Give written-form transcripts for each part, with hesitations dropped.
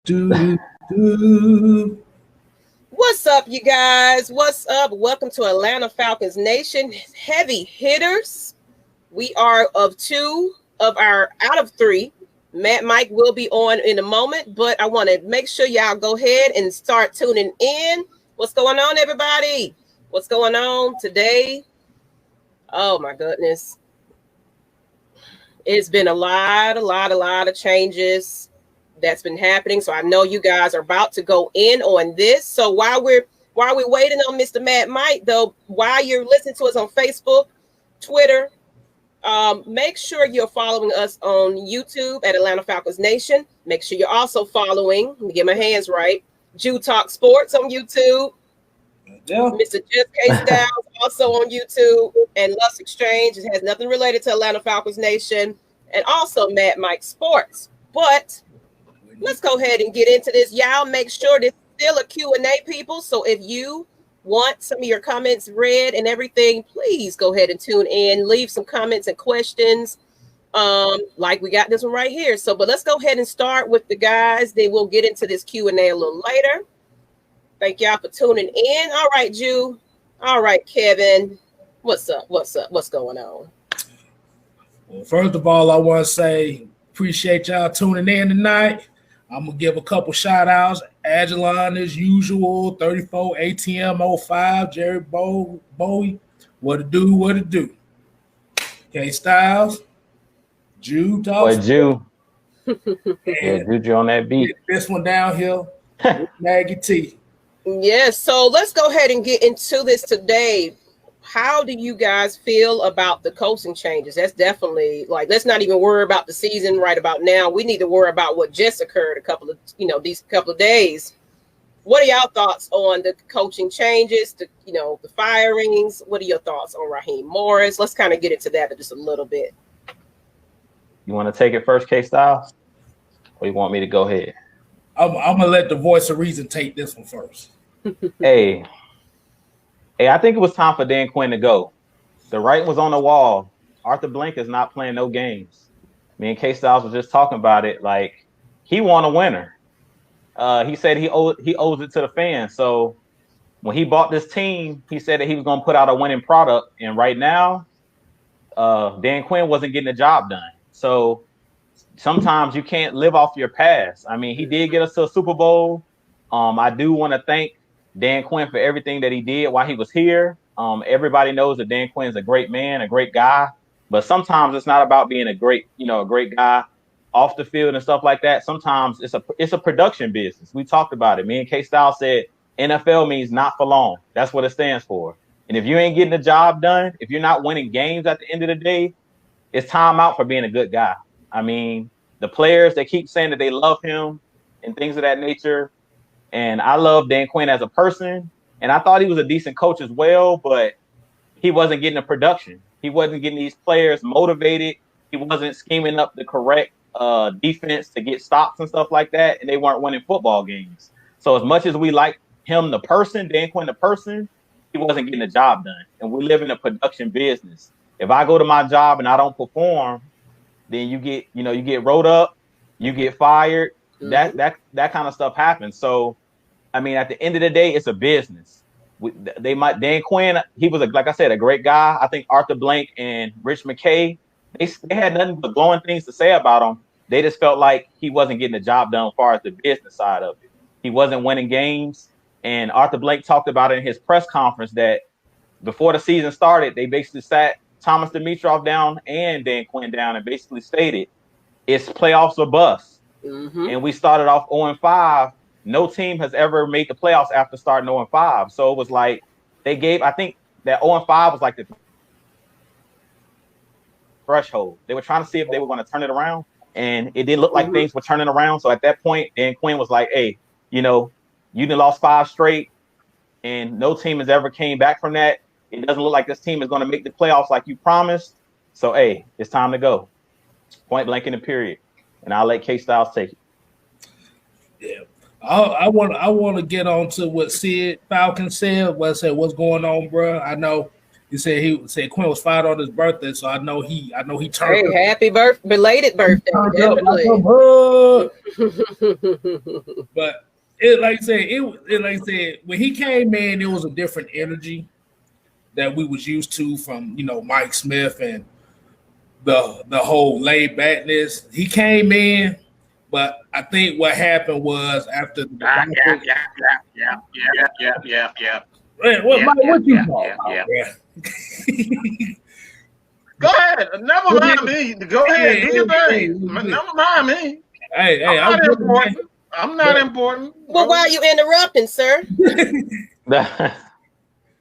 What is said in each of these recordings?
Do, do. What's up, you guys? What's up? Welcome to Atlanta Falcons Nation. Heavy hitters. We are of two of our out of three. Matt Mike will be on in a moment, but I want to make sure y'all go ahead and start tuning in. What's going on, everybody? What's going on today? Oh my goodness. It's been a lot of changes that's been happening. So I know you guys are about to go in on this. So while we're waiting on Mr. Matt Mike, though, while you're listening to us on Facebook, Twitter, make sure you're following us on YouTube at Atlanta Falcons Nation. Make sure you're also following, let me get my hands right, Jew Talk Sports on YouTube. Yeah. Mr. Just K Styles also on YouTube, and Lust Exchange. It has nothing related to Atlanta Falcons Nation, and also Matt Mike Sports. But let's go ahead and get into this. Y'all make sure there's still a Q&A, people. So if you want some of your comments read and everything, please go ahead and tune in. Leave some comments and questions. Like we got this one right here. So, but let's go ahead and start with the guys. They will get into this Q&A a little later. Thank y'all for tuning in. All right, Jew. All right, Kevin. What's up? What's going on? Well, first of all, I want to say appreciate y'all tuning in tonight. I'm going to give a couple shout-outs. Agilon, as usual, 34, ATM 05, Jerry Bowie. What it do? K Styles, Jew Talk. Boy, Jew. Yeah, Juju on that beat. This one down here, Maggie T. Yes, so let's go ahead and get into this today. How do you guys feel about the coaching changes? That's definitely let's not even worry about the season right about now. We need to worry about what just occurred these couple of days. What are y'all thoughts on the coaching changes, the firings? What are your thoughts on Raheem Morris? Let's kind of get into that just a little bit. You want to take it first, K-Styles? Or you want me to go ahead? I'm going to let the voice of reason take this one first. Hey, I think it was time for Dan Quinn to go. The writing was on the wall. Arthur Blank is not playing no games. Me and K-Styles was just talking about it. Like, he want a winner. He said he owes it to the fans. So when he bought this team, he said that he was going to put out a winning product. And right now, Dan Quinn wasn't getting the job done. So sometimes you can't live off your past. I mean, he did get us to a Super Bowl. I do want to thank Dan Quinn for everything that he did while he was here. Everybody knows that Dan Quinn's a great man, a great guy. But sometimes it's not about being a great guy off the field and stuff like that. Sometimes it's a production business. We talked about it. Me and K-Style said NFL means not for long. That's what it stands for. And if you ain't getting the job done, if you're not winning games at the end of the day, it's time out for being a good guy. I mean, the players, they keep saying that they love him and things of that nature. And I love Dan Quinn as a person. And I thought he was a decent coach as well, but he wasn't getting the production. He wasn't getting these players motivated. He wasn't scheming up the correct defense to get stops and stuff like that. And they weren't winning football games. So as much as we like him, the person, Dan Quinn, the person, he wasn't getting the job done. And we live in a production business. If I go to my job and I don't perform, then you get rolled up, you get fired. Mm-hmm. That kind of stuff happens. So, I mean, at the end of the day, it's a business. Dan Quinn, he was like I said, a great guy. I think Arthur Blank and Rich McKay, they had nothing but glowing things to say about him. They just felt like he wasn't getting the job done as far as the business side of it. He wasn't winning games. And Arthur Blank talked about it in his press conference that before the season started, they basically sat Thomas Dimitroff down and Dan Quinn down and basically stated it's playoffs or bust. Mm-hmm. And we started off 0-5. No team has ever made the playoffs after starting 0-5. So it was like I think that 0-5 was like the threshold. They were trying to see if they were going to turn it around, and it didn't look like things were turning around. So at that point, Dan Quinn was like, hey, you done lost 5 straight, and no team has ever came back from that. It doesn't look like this team is going to make the playoffs like you promised. So, hey, it's time to go. Point blank in the period. And I'll let K-Styles take it. Yeah. I want to get on to what Sid Falcon said. What's going on, bro? I know He said Quinn was fired on his birthday, so I know he turned. Hey, happy belated birthday! Definitely. But it like I said, when he came in, it was a different energy that we was used to from Mike Smith and the whole laid backness. He came in, but I think what happened was after the yeah. What you call? Go ahead. Never mind me. Go ahead. Do your thing. Never mind me. Hey, I'm not important. I'm not important. Well, why are you interrupting, sir?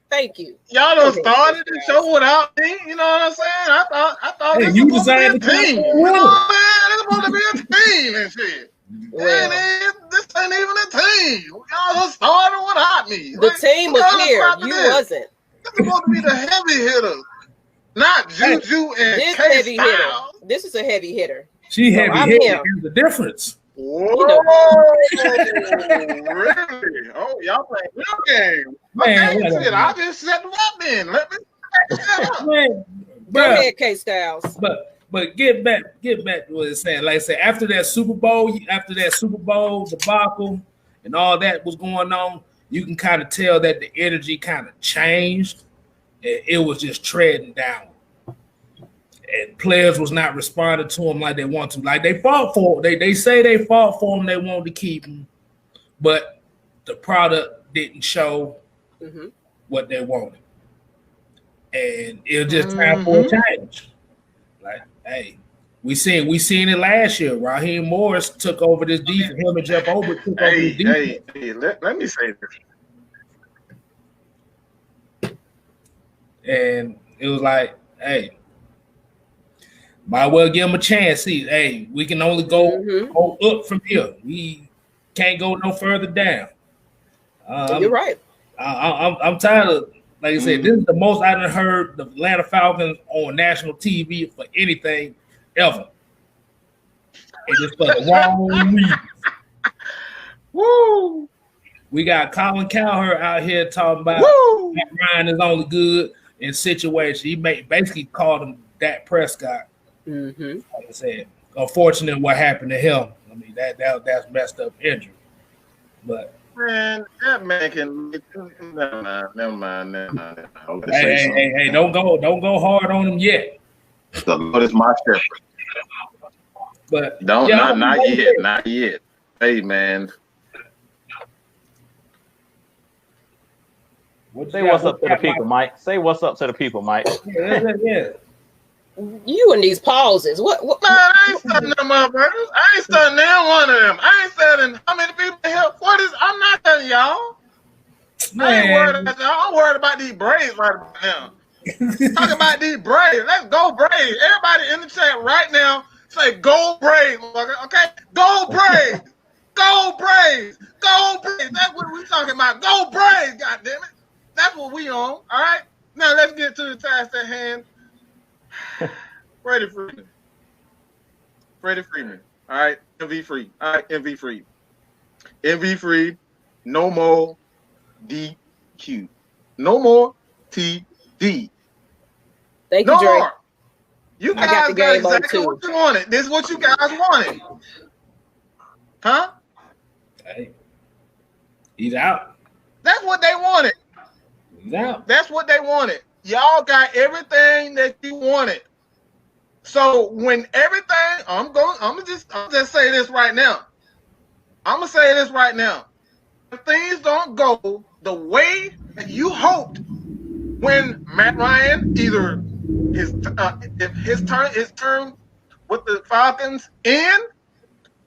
Thank you. Y'all done started the show without me. You know what I'm saying? I thought Hey, this you was supposed to be a decided to team. come You know on. what I'm saying? It's supposed to be a team and shit. Well, This ain't even a team. Y'all done started without me. the team was here. You wasn't. This is supposed to be the heavy hitters, not Juju and This K heavy hitter. Styles. This is a heavy hitter. She So heavy I'm hitter. him. Here's the difference. Whoa, really? Oh, y'all playing real game. Man, Okay, whatever. shit, I just set them up then. Let me shut up. Man, Go bruh, ahead, K Styles. But get back to what it's saying. Like I said, after that Super Bowl debacle and all that was going on, you can kind of tell that the energy kind of changed. It was just treading down. And players was not responding to him like they want to. Like they fought for they say they fought for him, they wanted to keep him, but the product didn't show what they wanted. And it was just time for a change. Like, hey, we seen it last year. Raheem Morris took over this defense. Him and Jeff Obert took over this defense. Hey, let me say this. And it was like, hey, might well give him a chance. See, hey, we can only go up from here. We can't go no further down. You're right. I'm tired of, like I said, this is the most I done heard the Atlanta Falcons on national TV for anything ever. And it's for the wrong reason. Woo! We got Colin Cowherd out here talking about Matt Ryan is only good in situations. He basically called him Dak Prescott. Like I said, unfortunate what happened to him. I mean, that's messed up injury. But man, that man can never mind. Hey, don't go hard on him yet. The Lord is my shepherd. But not yet. Hey man. Say what's up to the people, Mike. Say what's up to the people, Mike. Yeah. You and these pauses. What? Man, I ain't studying them motherfuckers. I ain't studying them one of them. I ain't studying how many people here. What is? I'm not telling y'all. I ain't worried about y'all. I'm worried about these Braves right now. Talking about these Braves. Let's go Braves. Everybody in the chat right now say go Braves. Okay? Go Braves. Go Braves. Go Braves. That's what we talking about. Go Braves, goddammit. That's what we on. All right? Now let's get to the task at hand. Freddie Freeman. All right, MV free. All right, MV free. MV free. No more DQ. No more TD. Thank you, no Dre. more. You guys got exactly what you wanted. This is what you guys wanted. Huh? Hey, he's out. That's what they wanted. He's out. That's what they wanted. Y'all got everything that you wanted. So when everything, I'm just say this right now. I'm gonna say this right now. If things don't go the way that you hoped, when Matt Ryan either if his term with the Falcons end,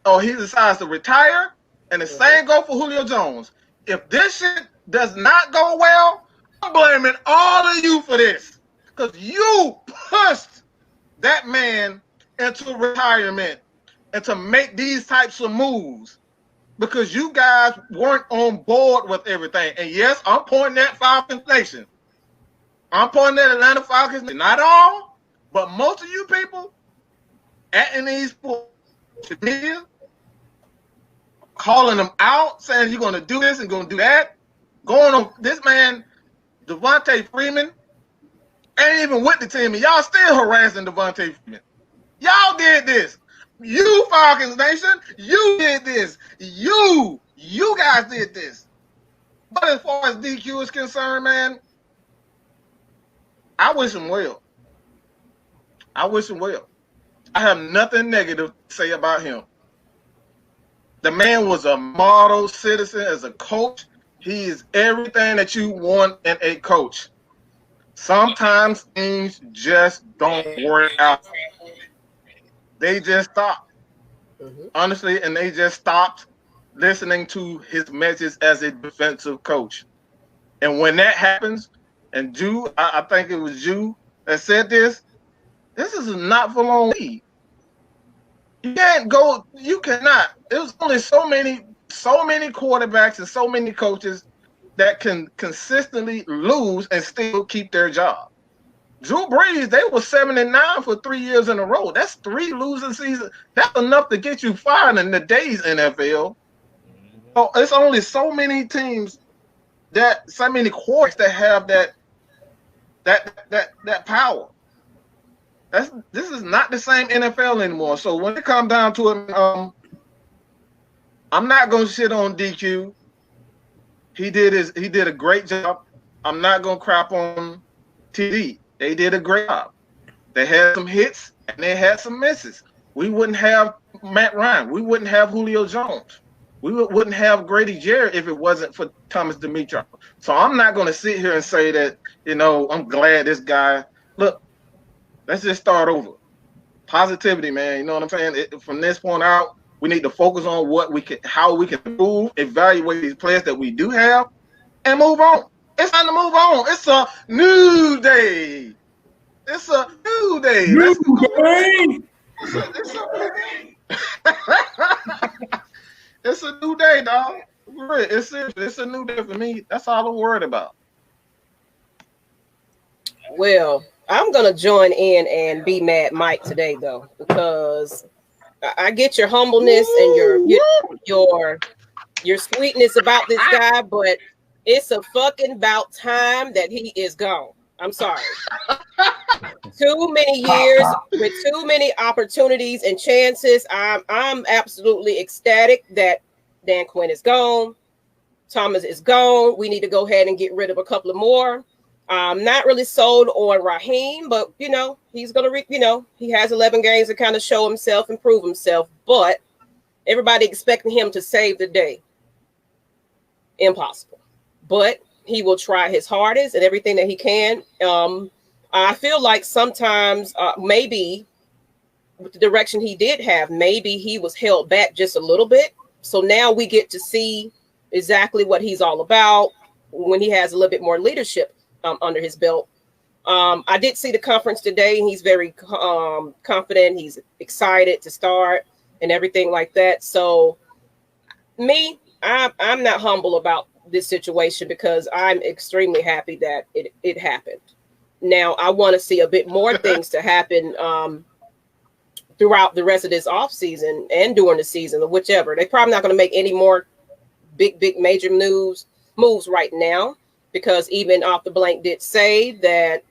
or he decides to retire, and the same go for Julio Jones. If this shit does not go well, I'm blaming all of you for this, because you pushed that man into retirement and to make these types of moves because you guys weren't on board with everything. And yes, I'm pointing at Falcons Nation. I'm pointing at Atlanta Falcons. Not all, but most of you people at these media, calling them out, saying you're going to do this and going to do that. Going on this man, Devontae Freeman, ain't even with the team, and y'all still harassing Devontae Freeman. Y'all did this. You Falcons Nation, you did this. You guys did this. But as far as DQ is concerned, man, I wish him well. I wish him well. I have nothing negative to say about him. The man was a model citizen as a coach. He is everything that you want in a coach. Sometimes things just don't work out. They just stopped. Honestly, and they just stopped listening to his message as a defensive coach. And when that happens, and Jew, I think it was Jew that said this is not for long league. You can't go, you cannot. There's only so many quarterbacks and so many coaches that can consistently lose and still keep their job. Drew Brees, they were 7-9 for 3 years in a row. That's 3 losing seasons. That's enough to get you fired in today's NFL. So it's only so many teams so many quarterbacks that have that power. This is not the same NFL anymore. So when it comes down to it, I'm not gonna shit on DQ. He did a great job. I'm not gonna crap on TD. They did a great job. They had some hits and they had some misses. We wouldn't have Matt Ryan. We wouldn't have Julio Jones. We wouldn't have Grady Jarrett if it wasn't for Thomas Dimitroff. So I'm not going to sit here and say that, I'm glad this guy. Look, let's just start over. Positivity, man. You know what I'm saying? From this point out, we need to focus on how we can improve, evaluate these players that we do have, and move on. It's time to move on. It's a new day. It's a new day. New day. It's a new day, dog. It's serious. It's a new day for me. That's all I'm worried about. Well, I'm gonna join in and be Mad Mike today, though, because I get your humbleness and your sweetness about this guy, but it's a fucking about time that he is gone. I'm sorry. Too many years with too many opportunities and chances. I'm absolutely ecstatic that Dan Quinn is gone. Thomas is gone. We need to go ahead and get rid of a couple of more. I'm not really sold on Raheem, but he's gonna he has 11 games to kind of show himself and prove himself. But everybody expecting him to save the day. Impossible. But he will try his hardest and everything that he can. I feel like sometimes maybe with the direction he did have, maybe he was held back just a little bit. So now we get to see exactly what he's all about when he has a little bit more leadership under his belt. I did see the conference today. He's very confident. He's excited to start and everything like that. So I'm not humble about this situation because I'm extremely happy that it happened. Now I want to see a bit more things to happen throughout the rest of this off season and during the season or whichever. They're probably not going to make any more big major moves right now because even Off the Blank did say that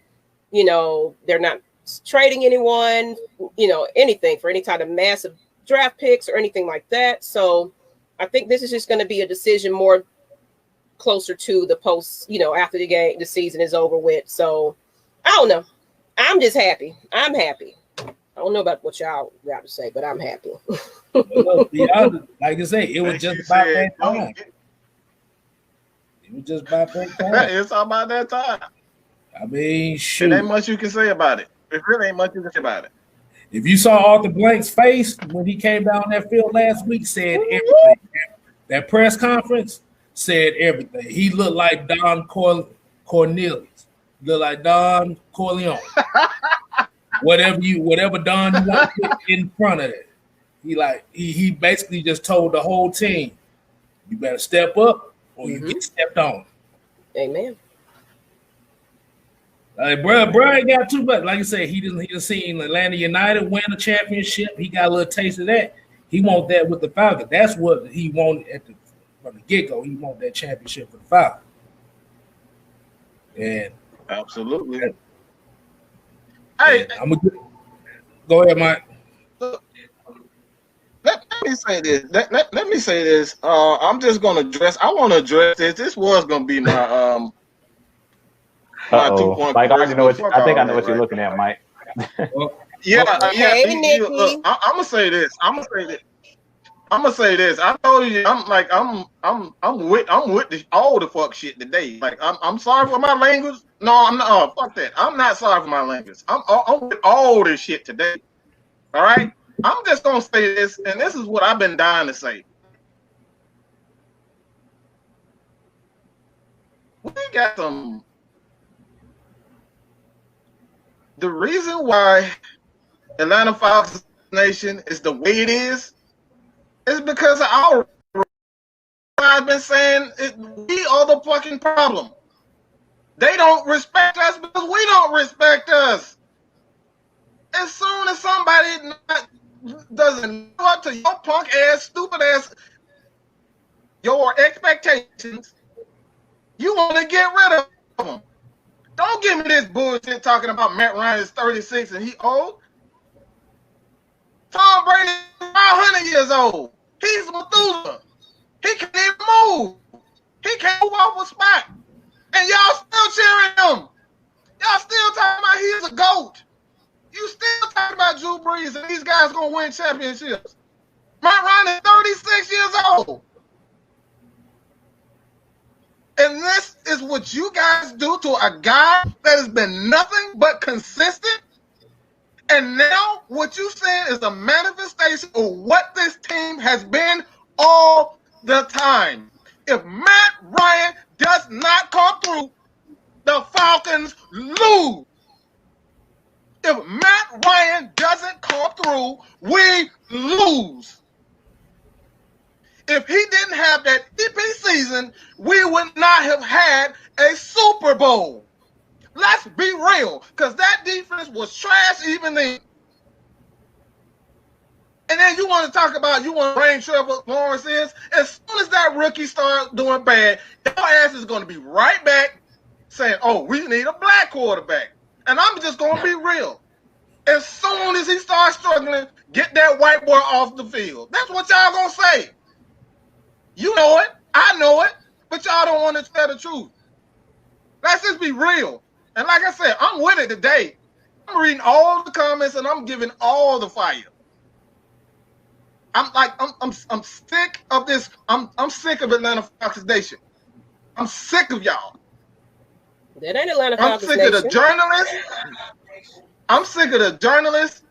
they're not trading anyone, anything for any kind of massive draft picks or anything like that. So I think this is just going to be a decision more closer to the post, after the season is over with. So I don't know. I'm just happy. I'm happy. I don't know about what y'all got to say, but I'm happy. Like I say, it was just about that time. It was just about that time. It's all about that time. I mean, shoot. It ain't much you can say about it. It really ain't much you can say about it. If you saw Arthur Blank's face when he came down that field last week, said everything. That press conference said everything. He looked like Don Cornelius. Looked like Don Corleone. whatever Don you want to put in front of it. He basically just told the whole team, you better step up or you get stepped on. Amen. Like, bro ain't got too much. Like I said, he didn't seen Atlanta United win a championship. He got a little taste of that. He want that with the Falcons. That's what he wanted from the get-go. He want that championship for the Falcons. And absolutely. Hey, I'm gonna go ahead, Mike. Let me say this. Let me say this. I'm just gonna address. I want to address this. This was gonna be my my 2-point Mike, I already know conversion. what. Fuck I think I all know that what you're right looking at, Mike. Well, Yeah, well, yeah. Hey, Nikki. I'm gonna say this. I'm gonna say this. I'm gonna say this. I told you. I'm with all the fuck shit today. Like I'm sorry for my language. No, I'm not. Fuck that. I'm not sorry for my language. I'm with all this shit today. All right. I'm just gonna say this, and this is what I've been dying to say. We got some. The reason why Atlanta Falcons Nation is the way it is because of our. I've been saying we are the fucking problem. They don't respect us because we don't respect us. As soon as somebody doesn't live up to your punk ass, stupid ass, your expectations, you want to get rid of them. Don't give me this bullshit talking about Matt Ryan is 36 and he old. Tom Brady is 500 years old. He's Methuselah. He can't even move. He can't move off a spot. And y'all still cheering him. Y'all still talking about he's a GOAT. You still talking about Drew Brees and these guys gonna win championships. Matt Ryan is 36 years old. And this is what you guys do to a guy that has been nothing but consistent. And now what you saying is a manifestation of what this team has been all the time. If Matt Ryan does not come through, the Falcons lose. If Matt Ryan doesn't come through, we lose. If he didn't have that EP season, we would not have had a Super Bowl. Let's be real, because that defense was trash even then. And then you want to talk about, you want to bring Trevor Lawrence in. As soon as that rookie starts doing bad, your ass is going to be right back saying, oh, we need a black quarterback. And I'm just going to be real. As soon as he starts struggling, get that white boy off the field. That's what y'all going to say. You know it. I know it. But y'all don't want to tell the truth. Let's just be real. And like I said, I'm with it today. I'm reading all the comments and I'm giving all the fire. I'm sick of this. I'm sick of Atlanta Falcons Nation. I'm sick of y'all. That ain't Atlanta Falcons Nation. I'm sick of the journalists. I'm sick of the journalists.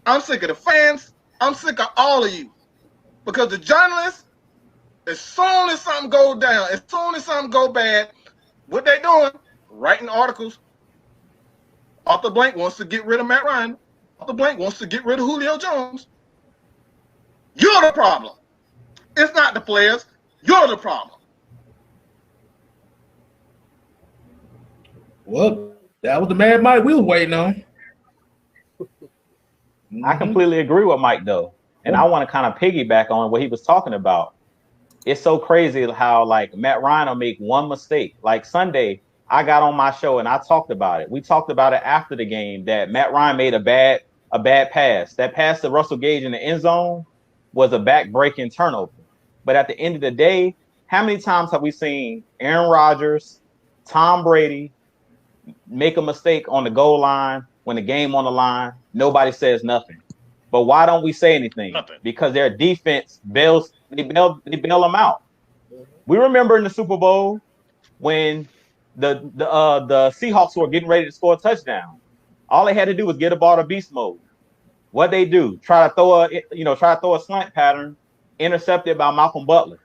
I'm sick of the fans. I'm sick of all of you. Because the journalists, as soon as something goes down, as soon as something goes bad, what they doing? Writing articles. Arthur Blank wants to get rid of Matt Ryan. Arthur Blank wants to get rid of Julio Jones. You're the problem. It's not the players. You're the problem. Well, that was the Mad Mike we was waiting on. I completely agree with Mike, though. And I want to kind of piggyback on what he was talking about. It's so crazy how, like, Matt Ryan will make one mistake. Like Sunday, I got on my show and I talked about it. We talked about it after the game that Matt Ryan made a bad pass. That pass to Russell Gage in the end zone was a back-breaking turnover. But at the end of the day, how many times have we seen Aaron Rodgers, Tom Brady make a mistake on the goal line when the game on the line? Nobody says nothing. But why don't we say anything? Nothing. Because their defense bail them out. We remember in the Super Bowl when the Seahawks were getting ready to score a touchdown. All they had to do was get a ball to beast mode. What they do? Try to throw a slant pattern, intercepted by Malcolm Butler.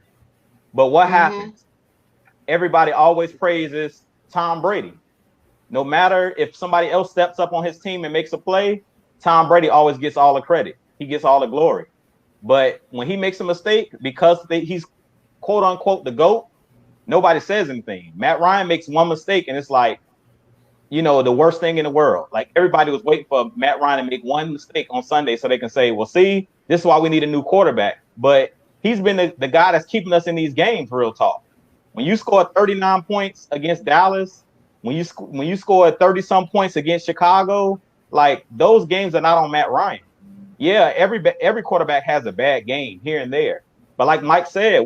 But what happens? Everybody always praises Tom Brady. No matter if somebody else steps up on his team and makes a play, Tom Brady always gets all the credit. He gets all the glory. But when he makes a mistake, because he's quote unquote the GOAT, nobody says anything. Matt Ryan makes one mistake and it's like, the worst thing in the world. Like everybody was waiting for Matt Ryan to make one mistake on Sunday so they can say, well, see, this is why we need a new quarterback. But he's been the guy that's keeping us in these games, real talk. When you score 39 points against Dallas, when you score 30-some points against Chicago, Like those games are not on Matt Ryan. Yeah, every quarterback has a bad game here and there. But like Mike said,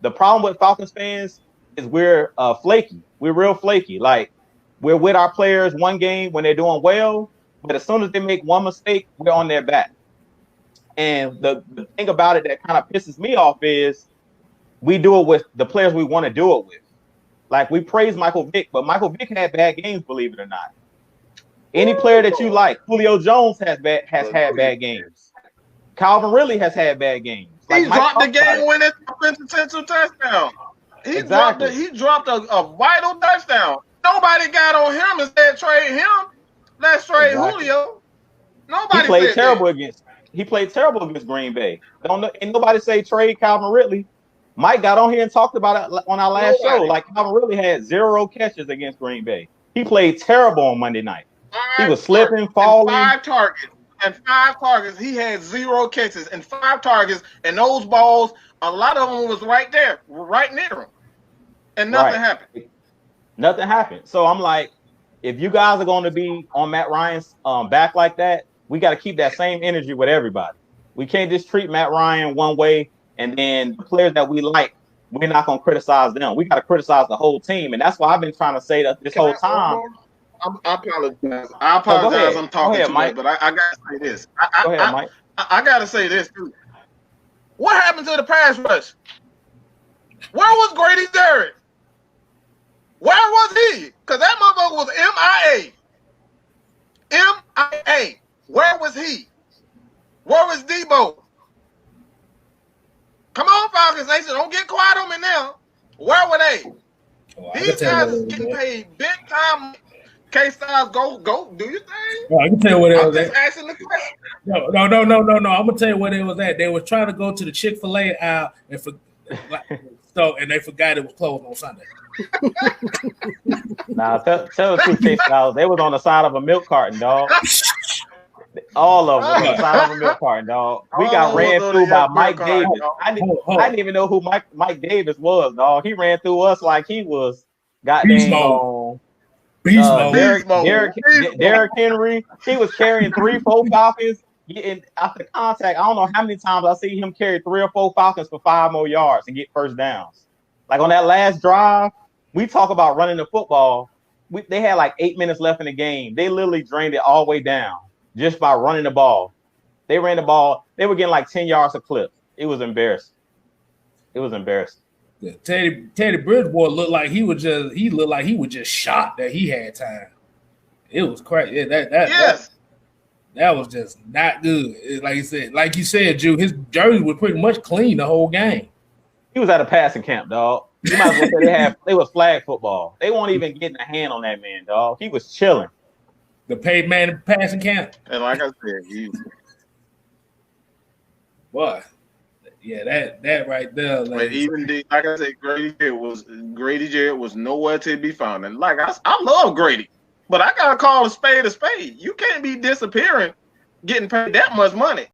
the problem with Falcons fans is we're flaky. We're real flaky. Like we're with our players one game when they're doing well, but as soon as they make one mistake, we're on their back. And the thing about it that kind of pisses me off is we do it with the players we want to do it with. Like we praise Michael Vick, but Michael Vick had bad games, believe it or not. Any player that you like, Julio Jones has had bad games. Calvin Ridley has had bad games. He dropped the game-winning potential touchdown. He dropped a vital touchdown. Nobody got on him and said trade him. Let's trade Julio. Nobody played terrible against. He played terrible against Green Bay. Ain't nobody say trade Calvin Ridley. Mike got on here and talked about it on our last show. Like Calvin Ridley had 0 catches against Green Bay. He played terrible on Monday night. He was slipping, falling. 5 targets. He had 0 catches and 5 targets, and those balls, a lot of them was right there, right near him, and nothing happened. Nothing happened. So I'm like, if you guys are going to be on Matt Ryan's back like that, we got to keep that same energy with everybody. We can't just treat Matt Ryan one way, and then the players that we like, we're not going to criticize them. We got to criticize the whole team, and that's why I've been trying to say that this whole time. I apologize. I'm talking too much, but I gotta say this. Go ahead, Mike. I gotta say this too. What happened to the pass rush? Where was Grady Jarrett? Where was he? Because that motherfucker was MIA. MIA. Where was he? Where was Debo? Come on, Falcons Nation. Don't get quiet on me now. Where were they? These guys is getting paid big time. K-Styles, go, do your thing. I can tell you where they was at. Asking the question. No. I'm gonna tell you where they was at. They were trying to go to the Chick-fil-A aisle and they forgot it was closed on Sunday. Nah, tell the truth, K-Styles. They was on the side of a milk carton, dog. All of them on the side of a milk carton, dog. We got ran through by Mike Davis. I didn't even know who Mike Davis was, dog. He ran through us like he was goddamn Derrick Henry. He was carrying 3-4 Falcons. Getting after contact, I don't know how many times I see him carry 3 or 4 Falcons for 5 more yards and get first downs. Like on that last drive, we talk about running the football. They had like 8 minutes left in the game. They literally drained it all the way down just by running the ball. They ran the ball. They were getting like 10 yards a clip. It was embarrassing. Yeah, Teddy Bridgewater looked like he was just shocked that he had time. It was crazy. Yeah, that was just not good. Like you said, Drew, his jersey was pretty much clean the whole game. He was at a passing camp, dog. You might as well say they was flag football. They won't even getting a hand on that man, dog. He was chilling. The paid man passing camp. And like I said, Boy. Yeah, that right there. Like I said, Grady Jarrett was nowhere to be found. And like I love Grady, but I gotta call a spade a spade. You can't be disappearing, getting paid that much money.